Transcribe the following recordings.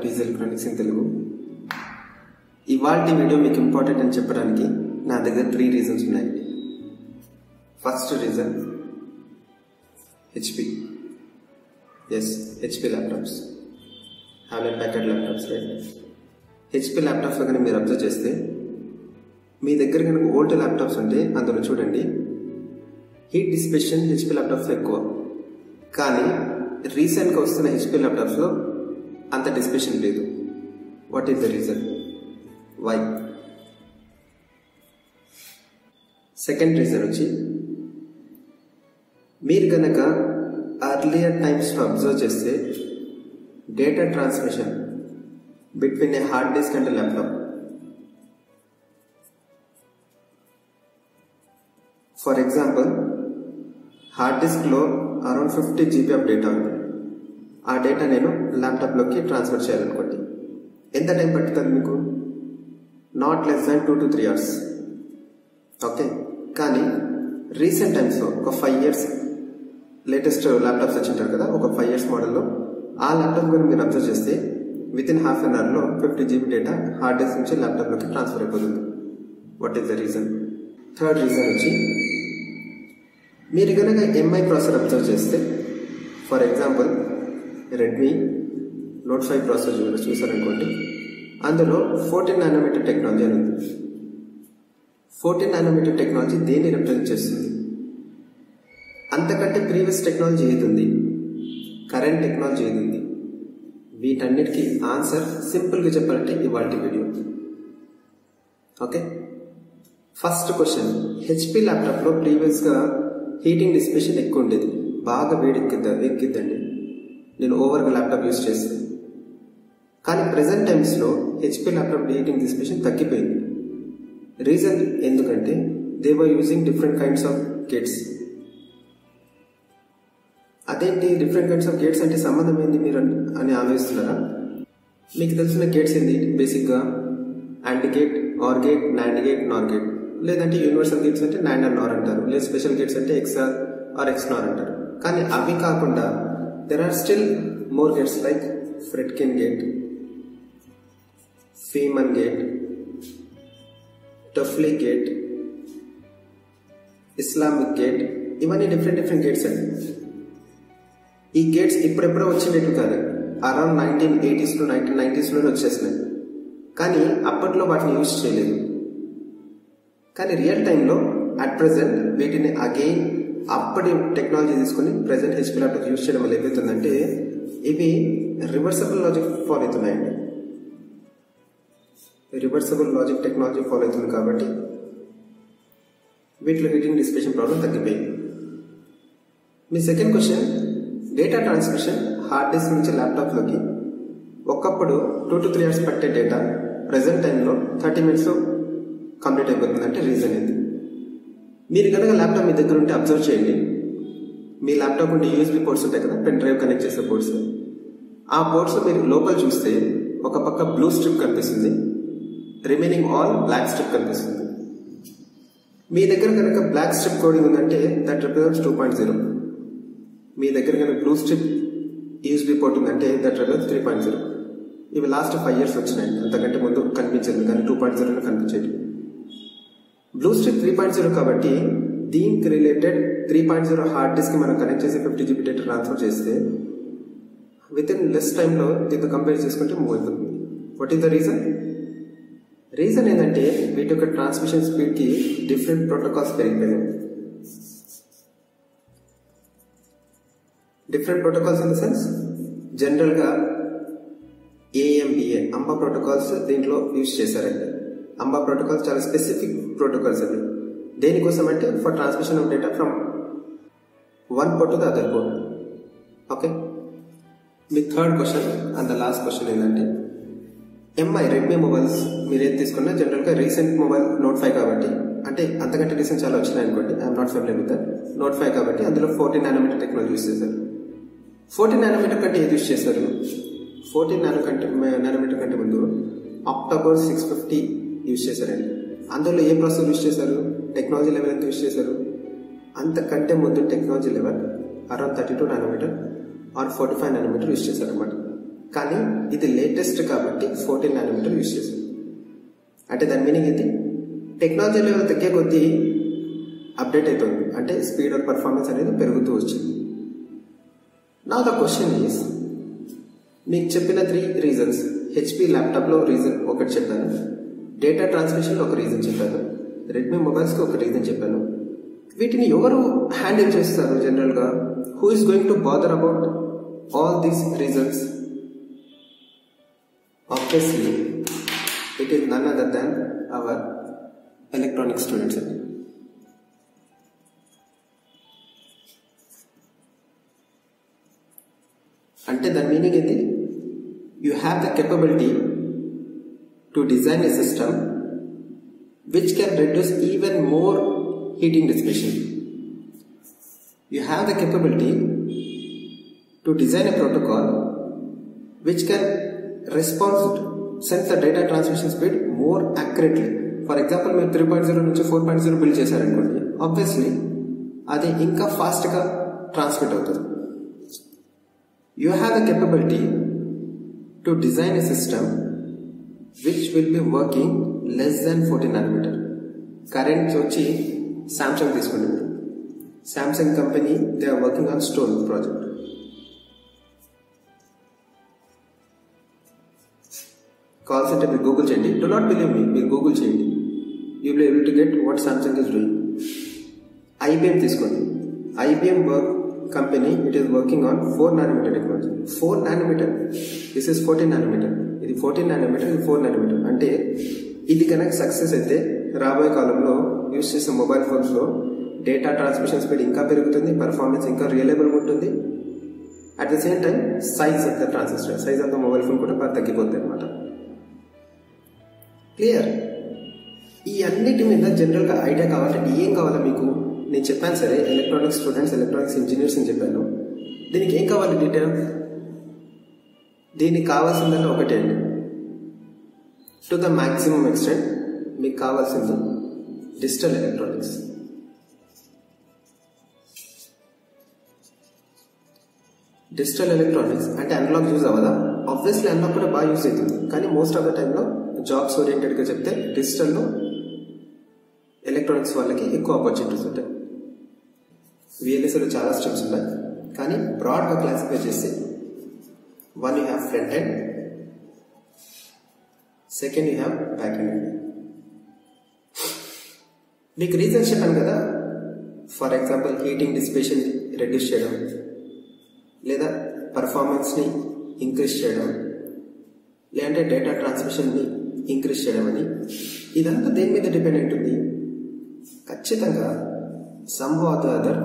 PG electronics in Telugu. ఇవాల్టి video మీకు important అని చెప్పడానికి నా దగ్గర 3 రీజన్స్ ఉన్నాయి. First reason HP. Yes, HP laptops, Hewlett Packard laptops, right? HP ల్యాప్టాప్స్లో కానీ మీరు అబ్జర్వ్ చేస్తే మీ దగ్గర కనుక ఓల్డ్ ల్యాప్టాప్స్ ఉంటే అందులో చూడండి హీట్ డిసిపేషన్ HP ల్యాప్టాప్స్లో ఎక్కువ, కానీ రీసెంట్గా వస్తున్న HP ల్యాప్టాప్స్లో అంత డిసిపేషన్ లేదు. What is the reason? Why? Second reason వచ్చి మీరు కనుక అర్లియర్ టైమ్స్లో అబ్జర్వ్ చేస్తే data transmission between a hard disk and laptop. For example, hard డిస్క్లో అరౌండ్ 50 GB ఆఫ్ డేటా ఉంది. ఆ డేటా నేను ల్యాప్టాప్లోకి ట్రాన్స్ఫర్ చేయాలనుకోండి. ఎంత టైం పడుతుంది మీకు? Not less than 2 to 3 hours. Okay, కానీ రీసెంట్ టైమ్స్లో ఒక 5 years లేటెస్ట్ ల్యాప్టాప్స్ వచ్చింటారు కదా, ఒక 5 years మోడల్లో ఆ ల్యాప్టాప్ గురించి మీరు అబ్జర్వ్ చేస్తే వితిన్ హాఫ్ అన్ అవర్లో 50 GB డేటా హార్డ్ డిస్క్ నుంచి ల్యాప్టాప్లోకి ట్రాన్స్ఫర్ అయిపోతుంది. What is the reason? Third reason వచ్చి మీరు కనుక MI ప్రాసెసర్ అబ్జర్వ్ చేస్తే, for example Redmi note 5 processor చూసారనుకోండి, అందులో 14 nanometer టెక్నాలజీ అని ఉంది. 14 nanometer టెక్నాలజీ దేన్ని రిప్రజెంట్ చేస్తుంది? అంతకంటే ప్రీవియస్ టెక్నాలజీ ఏది ఉంది? కరెంట్ టెక్నాలజీ ఏది ఉంది? వీటన్నిటికీ ఆన్సర్ సింపుల్గా చెప్పాలంటే ఇవాల్టి video. Okay, first question, HP ల్యాప్టాప్లో ప్రీవియస్గా హీటింగ్ డిసిపేషన్ ఎక్కువ ఉండేది, బాగా వేడి ఎక్కిద్దండి నేను ఓవర్గా ల్యాప్టాప్ యూజ్ చేస్తాను. కానీ ప్రెసెంట్ టైమ్స్లో HP ల్యాప్టాప్ హీటింగ్ డిసిపేషన్ తగ్గిపోయింది. రీజన్ ఎందుకంటే they were using different kinds of gates. అదేంటి డిఫరెంట్ కైండ్స్ ఆఫ్ గేట్స్ అంటే సంబంధం ఏంటి మీరు అని ఆలోచిస్తున్నారా? మీకు తెలిసిన గేట్స్ ఏంటి? బేసిక్గా AND gate, OR gate, NAND gate, NOR gate. లేదంటే యూనివర్సల్ గేట్స్ అంటే NAND and NOR అంటారు, లేదా స్పెషల్ గేట్స్ అంటే XOR or XNOR అంటారు. కానీ అవి కాకుండా there are still more gates like Fredkin gate, Feynman gate, Toffoli gate, Islamic gate. ఇవన్నీ డిఫరెంట్ గేట్స్ అండి. ఈ గేట్స్ ఇప్పుడెప్పుడో వచ్చినట్టు కాదు, అరౌండ్ 1980s to 1990s వచ్చేసినాయి. కానీ అప్పట్లో వాటిని యూజ్ చేయలేదు. కానీ రియల్ టైంలో అట్ ప్రెసెంట్ వీటిని అగైన్ అప్పటి టెక్నాలజీ తీసుకుని ప్రెసెంట్ HP ల్యాప్టాప్ యూజ్ చేయడం వల్ల ఏమవుతుందంటే ఇవి రివర్సబుల్ లాజిక్ ఫాలో అవుతున్నాయండి. రివర్సబుల్ లాజిక్ టెక్నాలజీ ఫాలో అవుతుంది కాబట్టి వీటిలో హీటింగ్ డిసిపేషన్ ప్రాబ్లం తగ్గిపోయింది. మీ second question, data transmission hard disk నుంచి ల్యాప్టాప్లోకి ఒకప్పుడు 2 to 3 hours పట్టే డేటా ప్రెసెంట్ టైంలో 30 minutes కంప్లీట్ అయిపోతుంది. అంటే రీజన్ ఏంటి? మీరు కనుక ల్యాప్టాప్ మీ దగ్గర ఉంటే అబ్జర్వ్ చేయండి. మీ ల్యాప్టాప్ ఉంటే USB పోర్ట్స్ ఉంటాయి కదా, పెన్ డ్రైవ్ కనెక్ట్ చేసే పోర్ట్స్. ఆ పోర్ట్స్ మీరు లోపల చూస్తే ఒక పక్క బ్లూ స్ట్రిప్ కనిపిస్తుంది, రిమైనింగ్ ఆల్ బ్లాక్ స్ట్రిప్ కనిపిస్తుంది. మీ దగ్గర కనుక బ్లాక్ స్ట్రిప్ కోడింగ్ ఉందంటే దట్ రిప్రజెంట్స్ 2.0. మీ దగ్గర కనుక బ్లూ స్ట్రిప్ USB పోర్ట్ ఉందంటే దట్ రిప్రజెంట్స్ 3.0. ఇవి లాస్ట్ 5 years వచ్చినాయి, అంతకంటే ముందు కనిపించింది కానీ 2.0 కనిపించేది. బ్లూ స్ట్రిప్ 3.0 కాబట్టి దీనికి రిలేటెడ్ 3.0 హార్డ్ డిస్క్ మనం కనెక్ట్ చేసి 50 GB డేటా ట్రాన్స్ఫర్ చేస్తే విత్ ఇన్ లెస్ టైంలో దీంతో కంపేర్ చేసుకుంటే మూవ్ అయిపోతుంది. What is the reason? Reason ఏంటంటే వీటి యొక్క ట్రాన్స్మిషన్ స్పీడ్కి డిఫరెంట్ ప్రోటోకాల్స్ పెరిగిపోయినాయి. Different protocols in the sense జనరల్గా AMBA అంబా ప్రోటోకాల్స్ దీంట్లో యూజ్ చేశారండి. అంబా ప్రోటోకాల్స్ చాలా స్పెసిఫిక్ ప్రోటోకాల్స్ అవి. దేనికోసం అంటే for transmission of data from one port to the other port. Okay, me third question and the last question ఏంటంటే MI Redmi mobiles మీరు ఏది తీసుకున్నా జనరల్గా రీసెంట్ మొబైల్ నోట్ 5 కాబట్టి, అంటే అంతకంటే రీసెంట్ చాలా వచ్చినాయి అనుకోండి, I'm not familiar with that. Note 5 కాబట్టి అందులో 14 nanometer టెక్నాలజీ యూజ్ చేశారు. 14 nanometer కంటే ఏది యూజ్ చేశారు? 14 nanometer కంటే ముందు అక్టోబర్ 650 యూజ్ చేశారండి. అందులో ఏ ప్రాసెసర్ యూజ్ చేశారు? టెక్నాలజీ లెవెల్ ఎంత యూజ్ చేశారు? అంతకంటే ముందు technology level around 32 nanometer or 45 nanometer use చేశారనమాట. కానీ ఇది లేటెస్ట్ కాబట్టి 14 నానోమీటర్ యూజ్ చేశారు. అంటే దాని మీనింగ్ ఏంటి? టెక్నాలజీ లెవెల్ తగ్గే కొద్దీ అప్డేట్ అవుతుంది, అంటే స్పీడ్ ఆఫ్ పర్ఫార్మెన్స్ అనేది పెరుగుతూ వచ్చింది. నా ద క్వశ్చన్ ఈస్, మీకు చెప్పిన 3 రీజన్స్, హెచ్పి ల్యాప్టాప్లో రీజన్ ఒకటి చెప్పాను, డేటా ట్రాన్స్మిషన్లో ఒక రీజన్ చెప్పాను, రెడ్మీ మొబైల్స్కి ఒక రీజన్ చెప్పాను. వీటిని ఎవరు హ్యాండిల్ చేస్తారు జనరల్గా? Who is going to bother about all these reasons? Obviously it is none other than our electronic students అండి. అంటే దాని మీనింగ్ ఏంటి? You have the capability to design a system which can reduce even more heating dissipation. You have the capability to design a protocol which can sense the data transmission speed more accurately. For example, మీరు 3.0 నుంచి 4.0 build చేశారనుకోండి, obviously అది ఇంకా ఫాస్ట్గా transmit అవుతుంది. You have the capability to design a system which will be working less than 14 nanometer. Current వచ్చి Samsung తీసుకోండి. Samsung company they are working on stone project. Calls అంటే మీరు గూగుల్ చేయండి. డు నాట్ బిలీవ్ మీ, మీరు Google చేయండి. You will able to get what Samsung is doing. IBM తీసుకోండి. IBM company it is working on 4 nanometer technology. 4 nanometer, this is 14 nanometer. ఇది 14 nanometer, ఇది 4 nanometre. అంటే ఇది కనుక సక్సెస్ అయితే రాబోయే కాలంలో యూజ్ చేసే మొబైల్ ఫోన్స్లో డేటా ట్రాన్స్మిషన్ స్పీడ్ ఇంకా పెరుగుతుంది, పర్ఫార్మెన్స్ ఇంకా రియలబుల్గా ఉంటుంది. At the same time size of the transistor, size of the mobile phone కూడా బాగా తగ్గిపోతుంది అనమాట. క్లియర్? ఈ అన్నిటి మీద జనరల్గా ఐడియా కావాలంటే ఏం కావాలా మీకు? నేను చెప్పాను సరే, ఎలక్ట్రానిక్స్ స్టూడెంట్స్, ఎలక్ట్రానిక్స్ ఇంజనీర్స్ అని చెప్పాను. దీనికి ఏం కావాలి డీటెయిల్? దీనికి కావాల్సిందల్లా ఒకటే అండి. టు ద మ్యాక్సిమం ఎక్స్టెంట్ మీకు కావాల్సింది డిజిటల్ ఎలక్ట్రానిక్స్. డిజిటల్ ఎలక్ట్రానిక్స్ అంటే అనలాగ్ యూజ్ అవ్వదా? ఆబ్వియస్లీ అనలాగ్ కూడా బాగా యూజ్ అవుతుంది, కానీ మోస్ట్ ఆఫ్ ద టైంలో జాబ్స్ ఓరియంటెడ్గా చెప్తే డిజిటల్లో ఎలక్ట్రానిక్స్ వాళ్ళకి ఎక్కువ ఆపర్చునిటీస్ ఉంటాయి. విఎల్ఎస్లో చాలా స్ట్రీమ్స్ ఉన్నాయి, కానీ బ్రాడ్గా క్లాసిఫై చేసి 1 you have front end, second you have back end. మీకు రీజన్స్ చెప్పాను కదా, for example heating dissipation reduce చేయడం, లేదా పర్ఫార్మెన్స్ని ఇంక్రీజ్ చేయడం, లేదంటే డేటా ట్రాన్స్మిషన్ని ఇంక్రీజ్ చేయడం అని. ఇదంతా దేని మీద డిపెండ్ ఉంటుంది? ఖచ్చితంగా సమ్హౌ ఆర్ ద అదర్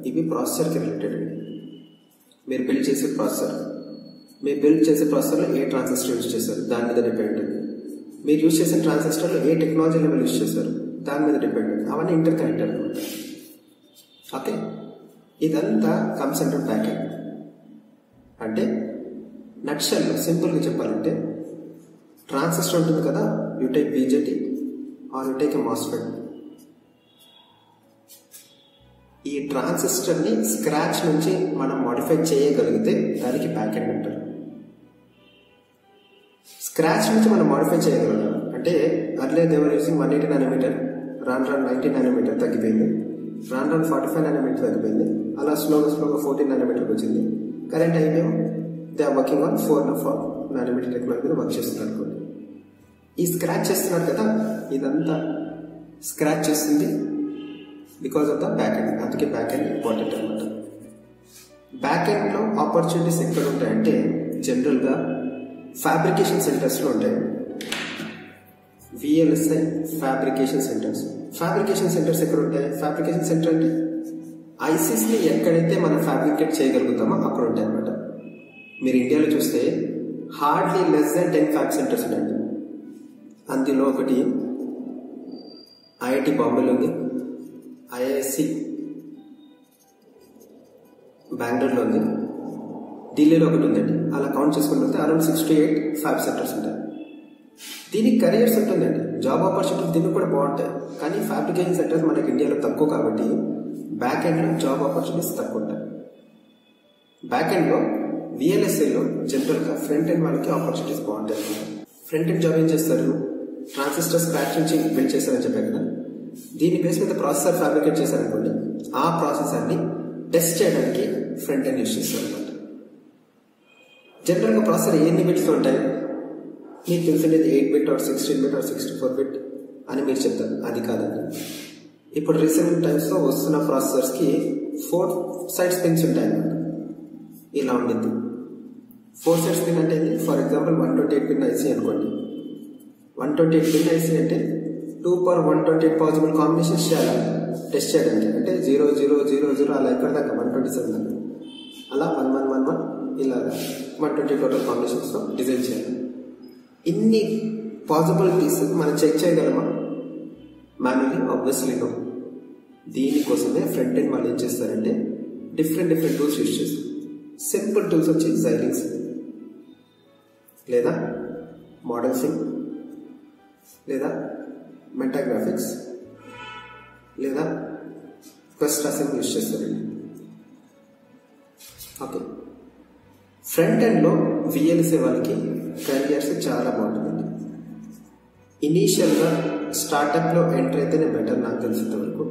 ఇవి ప్రాసెసర్కి రిలేటెడ్ అండి. మీరు బిల్డ్ చేసే ప్రాసెసర్, మీరు బిల్డ్ చేసే ప్రాసెసర్లో ఏ ట్రాన్సిస్టర్ యూజ్ చేశారు దాని మీద డిపెండ్ ఉంటుంది. మీరు యూజ్ చేసిన ట్రాన్సిస్టర్లో ఏ టెక్నాలజీ లెవెల్ యూజ్ చేశారు దాని మీద డిపెండ్ ఉంటుంది. అవన్నీ ఇంటర్ కనెక్టెడ్ అనమాట. ఓకే, ఇదంతా కమ్స్ అండర్ బ్యాక్ ఎండ్. అంటే నక్షల్లో సింపుల్గా చెప్పాలంటే ట్రాన్సిస్టర్ ఉంటుంది కదా, you take BJT or you take a MOSFET. ఈ ట్రాన్సిస్టర్ని స్క్రాచ్ నుంచి మనం మాడిఫై చేయగలిగితే దానికి బ్యాక్ ఎండ్ అంటారు. స్క్రాచ్ నుంచి మనం మాడిఫై చేయగలుగుతాం అంటే earlier they were using 180 nanometre, రాను 90 నానోమీటర్ తగ్గిపోయింది, రాను 45 నానోమీటర్ తగ్గిపోయింది, అలా స్లోగా 14 నానోమీటర్కి వచ్చింది. Current IBM they are working on 4 nanometer technology మీద వర్క్ చేస్తున్నారు అనుకోండి. ఈ స్క్రాచ్ చేస్తున్నారు కదా, ఇదంతా స్క్రాచ్ చేస్తుంది because of the back end. అందుకే బ్యాక్ ఎండ్ ఇంపార్టెంట్ అనమాట. బ్యాక్ ఎండ్లో ఆపర్చునిటీస్ ఎక్కడ ఉంటాయంటే జనరల్గా ఫ్యాబ్రికేషన్ సెంటర్స్లో ఉంటాయి. VLSI fabrication centres. Fabrication centres ఎక్కడ ఉంటాయి? ఫ్యాబ్రికేషన్ సెంటర్ అంటే ఐసీస్ని ఎక్కడైతే మనం ఫ్యాబ్రికేట్ చేయగలుగుతామో అక్కడ ఉంటాయి అనమాట. మీరు ఇండియాలో చూస్తే hardly less than 10 fab centres ఉంటాయి. అందులో ఒకటి ఐఐటి బాంబేలో ఉంది, ఐఐఎస్సి బెంగళూరులో ఉంది, ఢిల్లీలో ఒకటి ఉందండి. అలా కౌంట్ చేసుకుంటే అరౌండ్ 6 to 8 ఫ్యాబ్ సెంటర్స్ ఉంటాయి. దీనికి కెరియర్స్ ఉంటుందండి, జాబ్ ఆపర్చునిటీస్ దీనికి కూడా బాగుంటాయి. కానీ ఫ్యాబ్రికేషన్ సెంటర్స్ మనకి ఇండియాలో తక్కువ కాబట్టి బ్యాక్ ఎండ్లో జాబ్ ఆపర్చునిటీస్ తక్కువ ఉంటాయి. బ్యాక్ ఎండ్లో VLSIలో జనరల్గా ఫ్రంట్ ఎండ్ వాళ్ళకి ఆపర్చునిటీస్ బాగుంటాయి. ఫ్రంట్ ఎండ్ జాబ్ ఏం చేస్తారు, ట్రాన్సిస్టర్ స్క్రాచ్ నుంచి బిల్డ్ చేశారని చెప్పారు కదా, దీని బేస్ మీద ప్రాసెసర్ ఫ్యాబ్రికేట్ చేశారనుకోండి, ఆ ప్రాసెసర్ని టెస్ట్ చేయడానికి ఫ్రంట్ ఎండ్ యూజ్ చేస్తారు అనమాట. జనరల్గా ప్రాసెసర్ ఎన్ని బిట్స్లో ఉంటాయి మీకు తెలిసిండేది 8 bit are 16 bit are 64 bit అని మీరు చెప్తారు. అది కాదండి. ఇప్పుడు రీసెంట్ టైమ్స్లో వస్తున్న ప్రాసెసర్స్కి 4 సైడ్ పిన్స్ ఉంటాయి అన్నమాట. ఇలా ఉండింది 4 సైడ్ పిన్ అంటే ఫర్ ఎగ్జాంపుల్ 128 పిన్ ఐసీ అనుకోండి. 128 పిన్ ఐసీ అంటే 2/128 పాసిబుల్ కాంబినేషన్స్ చేయాలి టెస్ట్ చేయడానికి. అంటే 0 0 0 0 అలా ఎక్కడ దాకా 127 దాకా, అలా 1 1 1 1 ఇలా 120 టోటల్ కాంబినేషన్స్లో డిజైన్ చేయాలి. ఇన్ని పాసిబిలిటీస్ మనం చెక్ చేయగలమా మాన్యువల్లీ? Obviously no. దీనికోసమే ఫ్రంట్ ఎండ్ వాళ్ళు ఏం చేస్తారంటే డిఫరెంట్ టూల్స్ యూజ్ చేస్తారు. సింపుల్ టూల్స్ వచ్చి Xilinx లేదా మోడల్ సింగ్ లేదా మెటాగ్రాఫిక్స్ లేదా క్వెస్ట్ అసెంబ్లీ యూజ్ చేస్తారండి. ఓకే, ఫ్రంట్ ఎండ్లో VLSI వాళ్ళకి కెరియర్స్ చాలా బాగుంటుందండి. ఇనీషియల్గా స్టార్టప్లో ఎంటర్ అయితేనే బెటర్ నాకు తెలిసినంత వరకు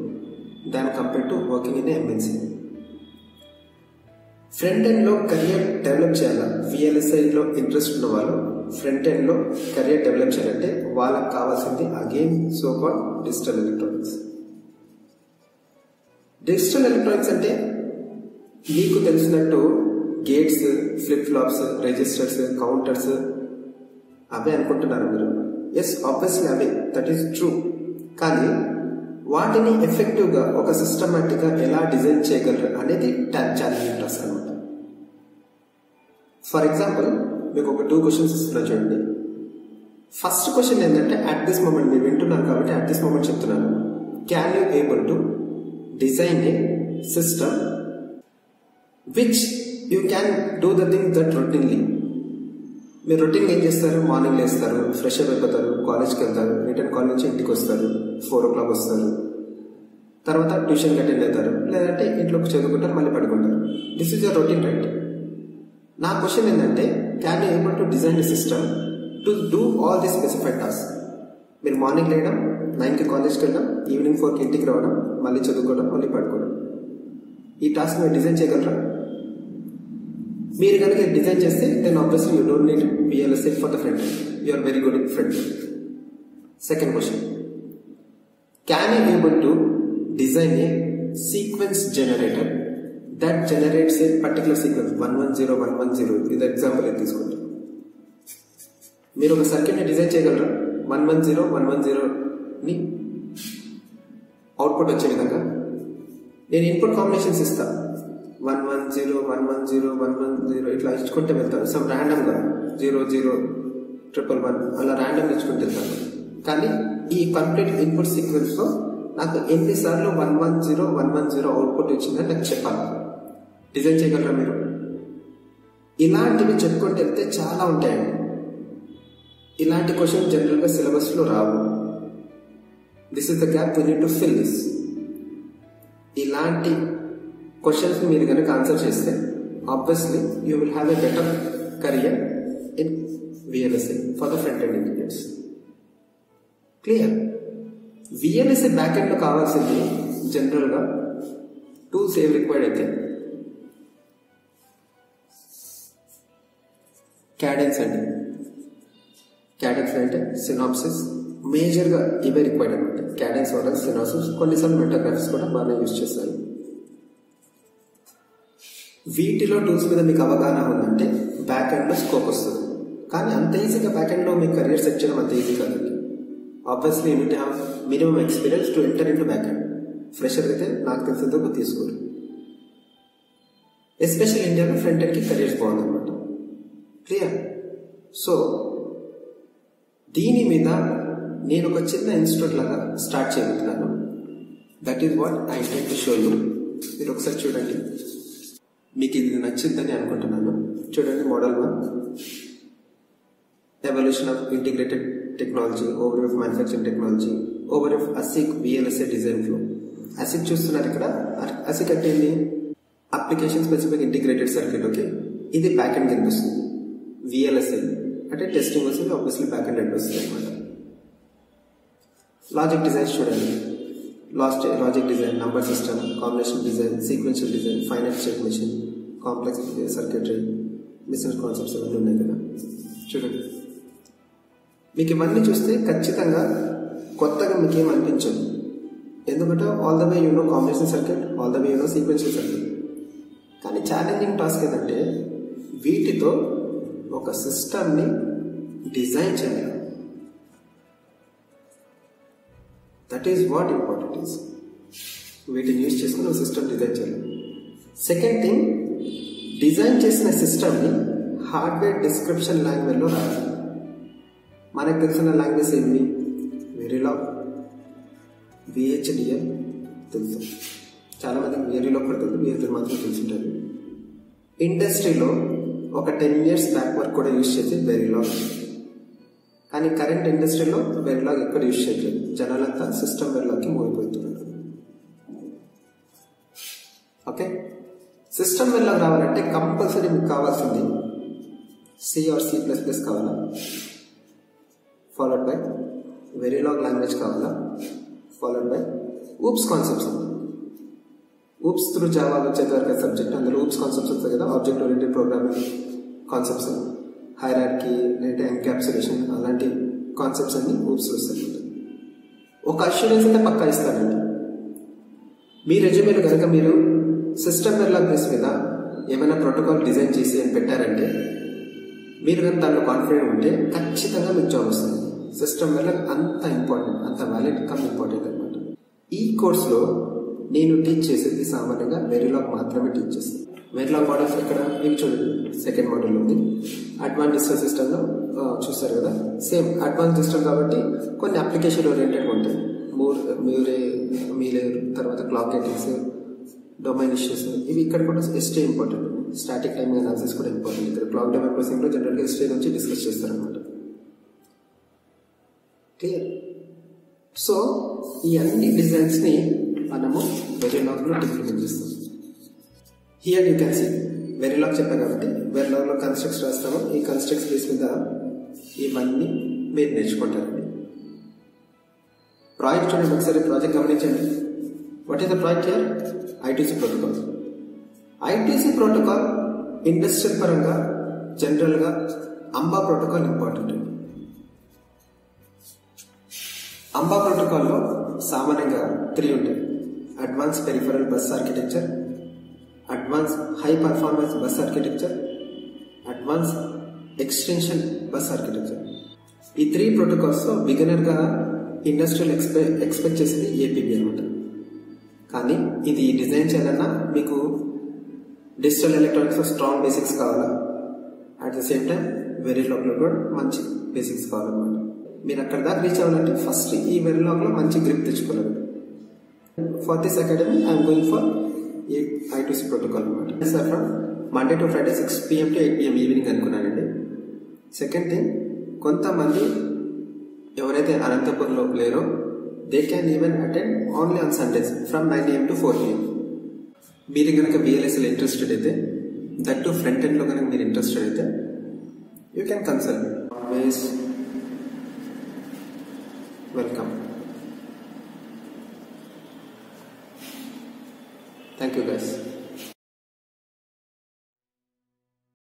దాని compare to working in MNC. Front ఎండ్లో కెరియర్ డెవలప్ చేయాలా, VLSIలో ఇంట్రెస్ట్ ఉన్న వాళ్ళు ఫ్రంట్ ఎండ్లో కెరియర్ డెవలప్ చేయాలంటే వాళ్ళకి కావాల్సింది again so called digital electronics. Digital electronics అంటే మీకు తెలిసినట్టు gates, flip flops, registers, counters అవే అనుకుంటున్నారు మీరు. ఎస్, ఆబ్వియస్లీ అవే, దట్ ఈస్ ట్రూ. కానీ వాటిని ఎఫెక్టివ్గా ఒక సిస్టమాటిక్గా ఎలా డిజైన్ చేయగలరు అనేది ఛాలెంజింగ్ టాస్క్ అనమాట. ఫర్ ఎగ్జాంపుల్ మీకు ఒక 2 క్వశ్చన్స్ ఇస్తున్నా చూడండి. ఫస్ట్ క్వశ్చన్ ఏంటంటే అట్ దిస్ మూమెంట్ మీరు వింటున్నారు కాబట్టి అట్ దిస్ మూమెంట్ చెప్తున్నాను. Can you able to design a system which you can do the thing that routinely. మీరు రొటీన్ ఏం చేస్తారు, మార్నింగ్ లేస్తారు, ఫ్రెష్ అప్ అయిపోతారు, కాలేజ్కి వెళ్తారు, రిటర్న్ కాలేజ్ నుంచి ఇంటికి వస్తారు, 4 o'clock వస్తారు, తర్వాత ట్యూషన్కి అటెండ్ అవుతారు, లేదంటే ఇంట్లోకి చదువుకుంటారు, మళ్ళీ పడుకుంటారు. This is your routine, right? నా క్వశ్చన్ ఏంటంటే can you able to design the system to do all the specified task. మీరు మార్నింగ్ లేయడం, 9కి కాలేజ్కి వెళ్ళడం, ఈవినింగ్ 4కి ఇంటికి రావడం, మళ్ళీ చదువుకోవడం, మళ్ళీ పడుకోవడం, ఈ టాస్క్ మీరు డిజైన్ చేయగలరా? మీరు కనుక డిజైన్ చేస్తే then obviously you don't need VLSI for the front end. You are very good in front end. Second question, can you able to design a sequence generator that generates a particular sequence 110 110. ఇది example ఏం తీసుకుంటాం. మీరు ఒక సర్క్యూట్ని design చేయగలరా 110 110ని output వచ్చే విధంగా? నేను ఇన్పుట్ కాంబినేషన్స్ ఇస్తా, 110 110 110 ఇట్లా ఇచ్చుకుంటే వెళ్తాను. సమ్ ర్యాండమ్గా 0 0 1 1 1 అలా ర్యాండమ్ ఇచ్చుకుంటూ వెళ్తాను. కానీ ఈ కంప్లీట్ ఇన్పుట్ సీక్వెన్స్లో నాకు ఎన్నిసార్లు 110 110 అవుట్పుట్ వచ్చిందని నాకు చెప్పాలి. డిజైన్ చేయగలరా మీరు? ఇలాంటివి చెప్పుకుంటూ వెళ్తే చాలా ఉంటాయండి. ఇలాంటి క్వశ్చన్ జనరల్గా సిలబస్లో రావు. This is the gap we need to fill this. ఇలాంటి క్వశ్చన్స్ మీరు కనుక ఆన్సర్ చేస్తే obviously you will have a better career in VLSI for the front end engineers. Clear? VLSI back ఎండ్లో కావాల్సింది జనరల్గా టూల్స్ ఏం రిక్వైర్డ్ అయితే క్యాడెన్స్ అండి. క్యాడెన్స్ అంటే సినాప్సిస్, మేజర్గా ఇవే రిక్వైర్డ్ అనమాట. క్యాడెన్స్ వల్ల సినాప్సిస్, కొన్నిసార్లు మెటాగ్రాఫిక్స్ కూడా బాగా యూజ్ చేస్తారు. వీటిలో టూల్స్ మీద మీకు అవగాహన ఉందంటే బ్యాక్ ఎండ్లో స్కోప్ వస్తుంది. కానీ అంత ఈజీగా బ్యాక్ ఎండ్లో మీ కెరియర్ సెట్ చేయడం అంత ఈజీ కాదండి. Obviously you need to have minimum experience to enter in to back end. Fresher అయితే నాకు తెలిసినందుకు తీసుకోరు. ఎస్పెషల్ ఇండియాలో ఫ్రంట్ ఎండ్కి కెరియర్స్ బాగుందన్నమాట. క్లియర్? సో దీని మీద నేను ఒక చిన్న ఇన్స్టిట్యూట్ లాగా స్టార్ట్ చేయబోతున్నాను. That is what I intend to show you. మీరు ఒకసారి చూడండి, మీకు ఇది నచ్చిందని అనుకుంటున్నాను. చూడండి, model 1, evolution of integrated technology, over of manufacturing technology, over of ASIC VLSI design flow. ASIC చూస్తున్నారు ఇక్కడ. ASIC అంటే ఏంటి? Application specific integrated circuit. Okay, ఇది బ్యాక్ ఎండ్ కింద వస్తుంది. VLSI అంటే టెస్టింగ్ వస్తుంది, ఆబ్వియస్లీ బ్యాక్ ఎండ్ ఎండ్ వస్తుంది అనమాట. లాజిక్ డిజైన్ చూడండి. Logic design, number system, combination design, sequential design, final state machine, complex circuitry, business concepts అవన్నీ ఉన్నాయి కదా. చూడండి, మీకు ఇవన్నీ చూస్తే ఖచ్చితంగా కొత్తగా మీకు ఏం అనిపించదు. ఎందుకంటే all the way you know combination circuit, all the way you know sequential circuit. కానీ ఛాలెంజింగ్ టాస్క్ ఏంటంటే వీటితో ఒక సిస్టమ్ని డిజైన్ చేయాలి. That is what important is. వీటిని యూజ్ చేసుకుని ఒక సిస్టమ్ డిజైన్ చేయాలి. సెకండ్ థింగ్, డిజైన్ చేసిన సిస్టమ్ని హార్డ్వేర్ డిస్క్రిప్షన్ లాంగ్వేజ్లో రాయాలి. మనకు తెలిసిన లాంగ్వేజ్ ఏంటి? వెరిలాగ్, VHDL తెలుసు. చాలామందికి వెరిలాగ్ కూడా తెలుసు, VHDL మాత్రం తెలుసుంటారు. ఇండస్ట్రీలో ఒక 10 years బ్యాక్ వర్క్ కూడా యూజ్ చేసి వెరిలాగ్. కానీ కరెంట్ ఇండస్ట్రీలో వెరిలాగ్ ఎక్కడ యూజ్ చేయట్లేదు. జనాలంతా సిస్టమ్ వెరిలాగ్కి మూవ్ అయిపోతున్నారు. ఓకే, సిస్టమ్ వెరిలాగ్ రావాలంటే కంపల్సరీ మీకు కావాల్సింది C or C++ కావాలా, ఫాలోడ్ బై వెరిలాగ్ లాంగ్వేజ్ కావాలా, followed by oops concepts. Oops through Java వచ్చేది వరకు సబ్జెక్ట్. అందులో ఊప్స్ కాన్సెప్ట్స్ వస్తాయి కదా, object oriented programming concepts, hierarchy లేదంటే ఎన్క్యాప్సులేషన్, అలాంటి కాన్సెప్ట్స్ అన్ని ఊప్స్ వస్తాయి. ఒక అష్యూరెన్స్ అయితే పక్కా ఇస్తానండి. మీ రెజ్యూమేలో కనుక మీరు సిస్టమ్ వెరిలాగ్ బేస్ మీద ఏమైనా ప్రోటోకాల్ డిజైన్ చేసి అని పెట్టారంటే, మీరు కనుక దాంట్లో కాన్ఫిడెంట్ ఉంటే ఖచ్చితంగా మీకు జాబ్ వస్తుంది. సిస్టమ్ వెరిలాగ్ అంత ఇంపార్టెంట్, అంత వ్యాలిడ్ కమ్ ఇంపార్టెంట్ అనమాట. ఈ కోర్సులో నేను టీచ్ చేసేది సామాన్యంగా వెరిలాగ్ మాత్రమే టీచ్ చేస్తాను. వెరిలాగ్ మోడల్స్ ఇక్కడ ఇవి చూడండి, సెకండ్ మోడల్ ఉంది. అడ్వాన్స్ డిజిటల్ సిస్టమ్లో చూస్తారు కదా, సేమ్ అడ్వాన్స్ సిస్టమ్ కాబట్టి కొన్ని అప్లికేషన్ ఓరియంటెడ్గా ఉంటాయి. మీరే తర్వాత క్లాక్ గేటింగ్స్, డొమైన్ ఇష్యూస్, ఇవి ఇక్కడ కూడా ఎస్టే ఇంపార్టెంట్. స్టాటిక్ టైమింగ్ అనాలిసిస్ కూడా ఇంపార్టెంట్. ఇక్కడ క్లాక్ డొమైన్ ప్రాసెసింగ్లో జనరల్గా ఎస్టే నుంచి డిస్కస్ చేస్తారనమాట. క్లియర్? సో ఈ అన్ని డిజైన్స్ని మనము వెరిలాగ్లో ఇంప్లిమెంట్ చేస్తాం. హియర్ యూ కెన్ సీ వెరిలాగ్ చెప్పాను కాబట్టి వెరిలాగ్లో కన్స్ట్రక్ట్స్ రాస్తాము. ఈ కన్స్ట్రక్ట్స్ బేస్ మీద ఇవన్నీ మీరు నేర్చుకుంటారండి. ప్రాజెక్ట్ చూడండి ఒకసారి, ప్రాజెక్ట్ గమనించండి. What is the project here? ITC protocol. ITC protocol industrial పరంగా జనరల్గా అంబా ప్రోటోకాల్ ఇంపార్టెంట్. అంబా ప్రోటోకాల్లో సామాన్యంగా 3 ఉంటాయి. Advance peripheral bus architecture, advance high performance bus architecture, advance extension bus architecture. ఈ 3 ప్రోటోకాల్స్ బిగినర్గా ఇండస్ట్రియల్ ఎక్స్పెక్ట్ చేసేది APB అనమాట. కానీ ఇది డిజైన్ చేయాలన్నా మీకు డిజిటల్ ఎలక్ట్రానిక్స్లో స్ట్రాంగ్ బేసిక్స్ కావాలా, అట్ ద సేమ్ టైం వెరిలాగ్లో కూడా మంచి బేసిక్స్ కావాలన్నమాట. మీరు అక్కడ దాకా రీచ్ అవ్వాలంటే ఫస్ట్ ఈ వెరిలాగ్లో మంచి గ్రిప్ తెచ్చుకోవాలి. For this academy I'm going for ITC protocol అనమాట. From Monday to Friday 6 PM to 8 PM evening అనుకున్నానండి. సెకండ్ థింగ్, కొంతమంది ఎవరైతే అనంతపూర్లో లేరో they can even attend only on Sundays from 9 AM to 4 PM. మీరు కనుక VLSIలో ఇంట్రెస్టెడ్ అయితే, దట్ టు ఫ్రంట్ ఎండ్లో కనుక మీరు ఇంట్రెస్టెడ్ అయితే you can consult. Always welcome. Thank you guys.